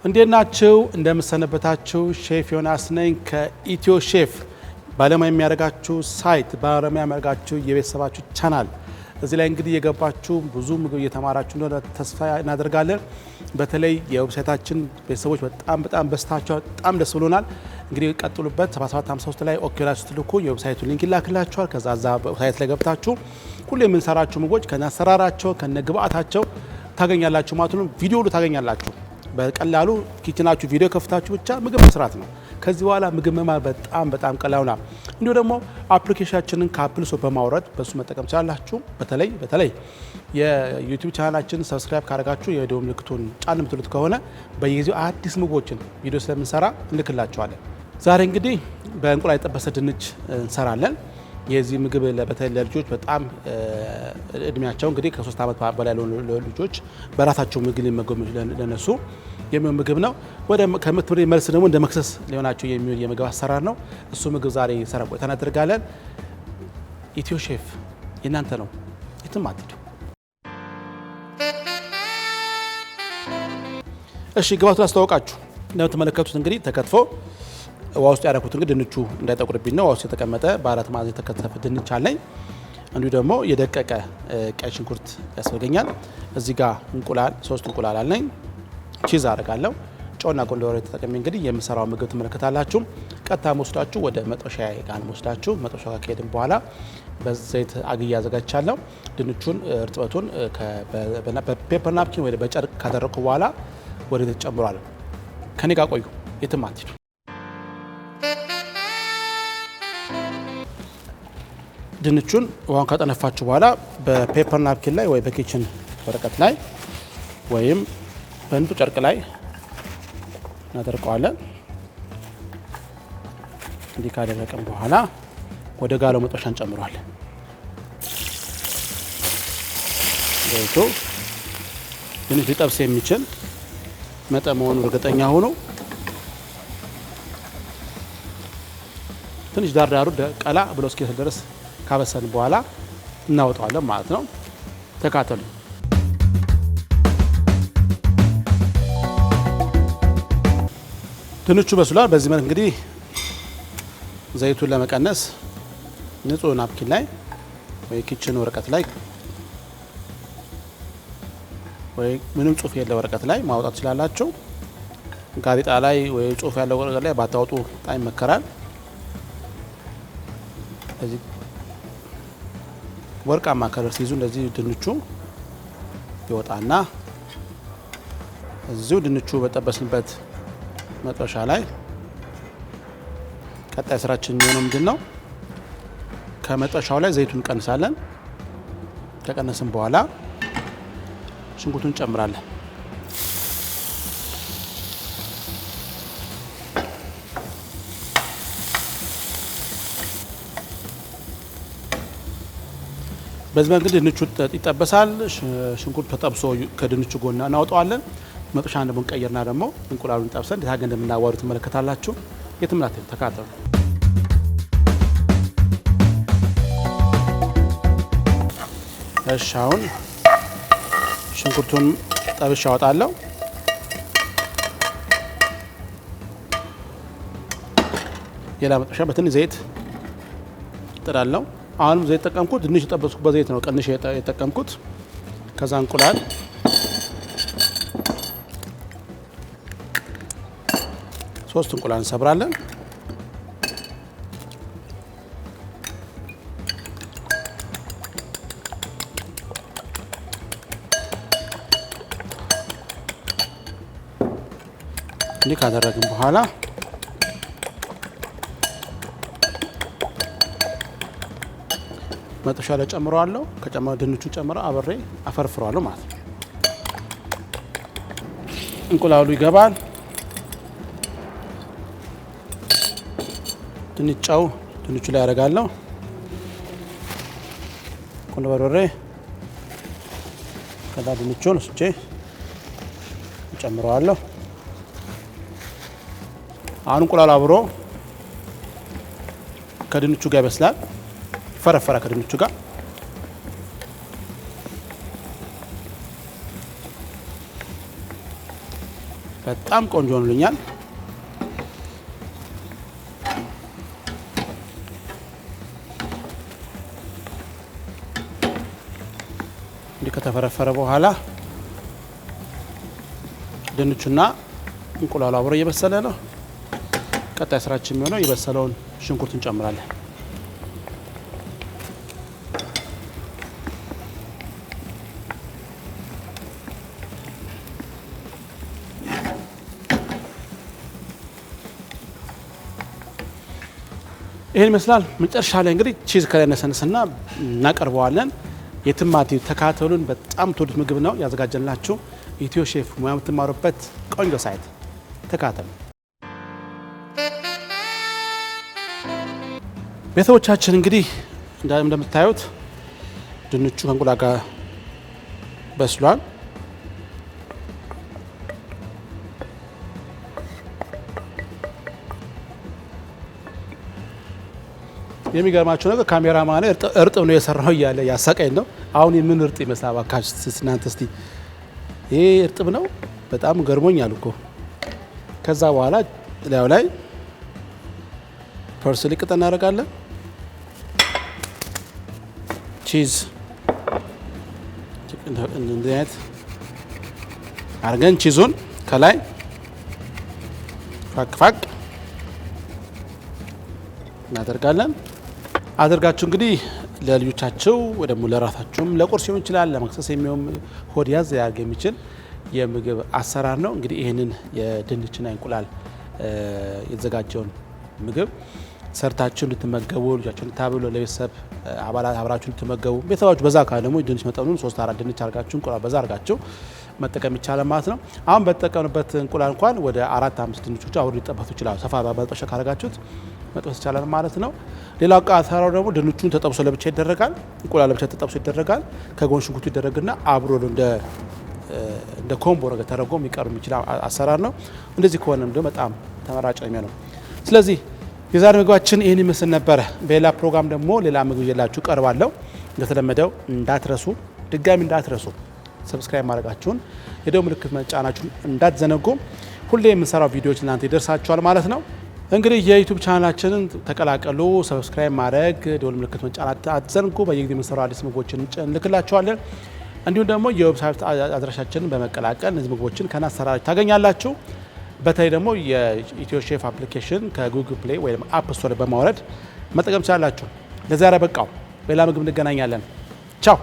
እንዴናችሁ እንደምሰነበታችሁ ሼፍ ዮናስ ነኝ ከኢትዮ ሼፍ ባለሙያ የሚያደርጋችሁ ሳይት ባለሙያ የሚያደርጋችሁ የቤተሰባችሁ ቻናል እዚህ ላይ እንግዲህ የገባችሁ ብዙ ምግብ እየተማራችሁ እንደሆነ ተስፋ እናደርጋለን። በተለይ የዌብሳይታችን ቤተሰቦች በጣም በስታችሁ በጣም ደስ ብሎናል። እንግዲህ ቀጥሉበት 7753 ላይ ኦኬ ብላችሁ ስትልኩ የዌብሳይቱ ሊንክ ይላክላችኋል። ከዛ ዌብሳይት ላይ ገብታችሁ ሁሉ የምንሰራችሁ ምግቦች ከነአሰራራቸው ከነግብአታቸው ታገኛላችሁ ማለት ነው። ቪዲዮ ሁሉ ታገኛላችሁ። በቀላሉ ኪችናችሁ ቪዲዮ ከፍታችሁ ብቻ ምግብ መስራት ነው። ከዚህ በኋላ ምግብ መማር በጣም ቀላል ነው። እንዲሁ ደግሞ አፕሊኬሽናችንን ከአፕል ስቶር በማውረድ በሱ መጠቀም ትችላላችሁ። በተለይ የዩቲዩብ ቻናላችንን ሰብስክራይብ ካደረጋችሁ የደወል ምልክቱን ጫን የምትሉት ከሆነ በየጊዜው አዲስ ምግቦችን ቪዲዮ ስለምንሰራ እንልክላችኋለን። ዛሬ እንግዲህ በእንቁላል የተጠበሰ ድንች እንሰራለን። የዚህ ምግብ በተለይ ለልጆች በጣም እድሜያቸው እንግዲህ ከ3 ዓመት በላይ ለሆኑ ልጆች በራሳቸው ምግብ ሊመገቡ ለነሱ የሚሆን ምግብ ነው። ወደ ከምትምሪ መልስ ደግሞ እንደ መክሰስ ሊሆናቸው የሚሆን የምግብ አሰራር ነው። እሱ ምግብ ዛሬ ሰራ ቆይታ እናደርጋለን። ኢትዮ ሼፍ የእናንተ ነው፣ የትም አትሄዱ። እሺ ግብአቱን አስተዋውቃችሁ እንደምትመለከቱት እንግዲህ ተከትፎ ውሃ ውስጥ ያደረኩት እንግዲህ ድንቹ እንዳይጠቁርብኝ ነው። ውሃ ውስጥ የተቀመጠ በአራት ማዕዘን የተከተፈ ድንች አለኝ። እንዲሁ ደግሞ የደቀቀ ቀይ ሽንኩርት ያስፈልገኛል። እዚህ ጋር እንቁላል 3 እንቁላል አለኝ። ቺዝ አደርጋለሁ። ጨውና ቆንጆ በርበሬ ተጠቅሜ እንግዲህ የምሰራው ምግብ ትመለከታላችሁ። ቀጥታ ወስዳችሁ ወደ መጥበሻ ጋር ወስዳችሁ መጥበሻ ጋር ከሄድን በኋላ በዘይት አግያ አዘጋጅቻለሁ። ድንቹን እርጥበቱን በፔፐር ናፕኪን ወይ በጨርቅ ካደረኩ በኋላ ወደ ዘይት ጨምራለሁ። ከኔ ጋር ቆዩ፣ የትም አትሄዱ። ድንቹን ውሃን ካጠነፋችሁ በኋላ በፔፐር ናፕኪን ላይ ወይ በኪችን ወረቀት ላይ ወይም በንጹህ ጨርቅ ላይ እናደርቀዋለን። እንዲህ ካደረቅን በኋላ ወደ ጋለው መጥበሻ እንጨምረዋለን። ዘይቱ ድንች ሊጠብስ የሚችል መጠን መሆኑን እርግጠኛ ሆኖ ትንሽ ዳርዳሩ ቀላ ብሎ እስኪደርስ ድረስ ካበሰን በኋላ እናወጣዋለን ማለት ነው። ተካተሉ። ድንቹ በስሏል። በዚህ መልክ እንግዲህ ዘይቱን ለመቀነስ ንጹህ ናፕኪን ላይ ወይ ኪችን ወረቀት ላይ ወይ ምንም ጽሁፍ የለ ወረቀት ላይ ማውጣት ትችላላችሁ። ጋዜጣ ላይ ወይ ጽሁፍ ያለው ወረቀት ላይ ባታወጡ በጣም ይመከራል። እዚህ ወርቃማ ከለር ሲይዙ እንደዚህ ድንቹ ይወጣና እዚሁ ድንቹ በጠበስንበት መጥበሻ ላይ ቀጣይ ስራችን የሚሆነው ምንድነው? ከመጥበሻው ላይ ዘይቱን እንቀንሳለን። ከቀነስን በኋላ ሽንኩርቱን እንጨምራለን። በዚህ መንገድ ድንቹ ይጠበሳል። ሽንኩርቱ ተጠብሶ ከድንቹ ጎን እናወጣዋለን። መጥበሻ ደግሞ እንቀይርና ደግሞ እንቁላሉን ጠብሰን እንዴት አድርገን እንደምናዋህዱ ትመለከታላችሁ። የትም አትሄዱ፣ ተካተሉ። እሺ አሁን ሽንኩርቱን ጠብሼ አወጣለሁ። ሌላ መጥበሻ በትንሽ ዘይት እጥዳለሁ። አሁንም ዘይት ተጠቀምኩት። ድንች የጠበስኩበት ዘይት ነው ቀንሼ የተጠቀምኩት። ከዛ እንቁላል ሶስት እንቁላል እንሰብራለን። እንዲህ ካደረግን በኋላ መጥበሻ ላይ ጨምረዋለሁ። ከጨመረ ድንቹን ጨምረው አብሬ አፈርፍረዋለሁ ማለት ነው። እንቁላሉ ይገባል። ጨው ድንቹ ላይ ያደርጋለሁ። ቆንጆ በርበሬ ከዛ ድንቹን ወስጄ ጨምረዋለሁ። አሁን እንቁላሉ አብሮ ከድንቹ ጋር ይበስላል። ፈረፈራ ከድንቹ ጋር በጣም ቆንጆ ሆኖልኛል። እንዲህ ከተፈረፈረ በኋላ ድንቹና እንቁላሉ አብሮ እየበሰለ ነው። ቀጣይ ስራችን የሚሆነው የበሰለውን ሽንኩርት እንጨምራለን። ይሄን ይመስላል። መጨረሻ ላይ እንግዲህ ቺዝ ከላይ ነሰንስና እናቀርበዋለን። የትማቲ ተካተሉን። በጣም ትወዱት ምግብ ነው ያዘጋጀንላችሁ። ኢትዮ ሼፍ ሙያ የምትማሩበት ቆንጆ ሳይት ተካተሉ። ቤተሰቦቻችን እንግዲህ እንደምታዩት ድንቹ ከእንቁላል ጋር በስሏል። የሚገርማችሁ ነገር ካሜራ ማን እርጥብ ነው የሰራው እያለ ያሳቀኝ ነው። አሁን የምን እርጥ ይመስላል ባካችሁ እናንተ እስቲ። ይሄ እርጥብ ነው በጣም ገርሞኛል እኮ። ከዛ በኋላ ላዩ ላይ ፐርስሊ ቅጠል እናደርጋለን። ቺዝ እንደዚህ አይነት አድርገን ቺዙን ከላይ ፋቅ እናደርጋለን። አድርጋችሁ እንግዲህ ለልጆቻችሁ ወይ ደግሞ ለራሳችሁም ለቁርስ ሊሆን ይችላል፣ ለመክሰስ የሚሆን ሆድ ያዝ ያርግ የሚችል የምግብ አሰራር ነው። እንግዲህ ይህንን የድንችና እንቁላል የተዘጋጀውን ምግብ ሰርታችሁ እንድትመገቡ ልጆቻችሁ እንድታበሉ ለቤተሰብ አባላት አብራችሁ እንድትመገቡ ቤተሰባችሁ በዛ ካለ ደግሞ ድንች መጠኑን 3-4 ድንች አርጋችሁ እንቁላል በዛ አርጋችሁ መጠቀም ይቻላል ማለት ነው። አሁን በተጠቀምንበት እንቁላል እንኳን ወደ 4-5 ድንቾች አብሮ ሊጠበሱ ይችላሉ። ሰፋ በመጥበሻ ካረጋችሁት መጥበስ ይቻላል ማለት ነው። ሌላው አሰራሩ ደግሞ ድንቹን ተጠብሶ ለብቻ ይደረጋል፣ እንቁላል ለብቻ ተጠብሶ ይደረጋል። ከጎን ሽንኩርቱ ይደረግና አብሮ እንደ ኮምቦ ነገር ተደርጎ የሚቀርብ የሚችል አሰራር ነው። እንደዚህ ከሆነ ደግሞ በጣም ተመራጭ ነው የሚሆነው። ስለዚህ የዛሬ ምግባችን ይህን ይመስል ነበረ። በሌላ ፕሮግራም ደግሞ ሌላ ምግብ ይዤላችሁ ቀርባለሁ። እንደተለመደው እንዳትረሱ፣ ድጋሚ እንዳትረሱ ሰብስክራይብ ማድረጋችሁን የደወል ምልክት መጫናችሁን እንዳትዘነጉ። ሁሌ የምንሰራው ቪዲዮዎች እናንተ ይደርሳችኋል ማለት ነው። እንግዲህ የዩቲዩብ ቻናላችንን ተቀላቀሉ። ሰብስክራይብ ማድረግ ደወል ምልክት መጫናት አትዘንጉ። በየጊዜው የምንሰራው አዲስ ምግቦችን እንልክላችኋለን። እንዲሁም ደግሞ የዌብሳይት አድራሻችንን በመቀላቀል እነዚህ ምግቦችን ከናሰራራችሁ ታገኛላችሁ። በተለይ ደግሞ የኢትዮ ሼፍ አፕሊኬሽን ከጉግል ፕሌይ ወይም አፕ ስቶር በማውረድ መጠቀም ትችላላችሁ። ለዛሬ በቃው። በሌላ ምግብ እንገናኛለን። ቻው።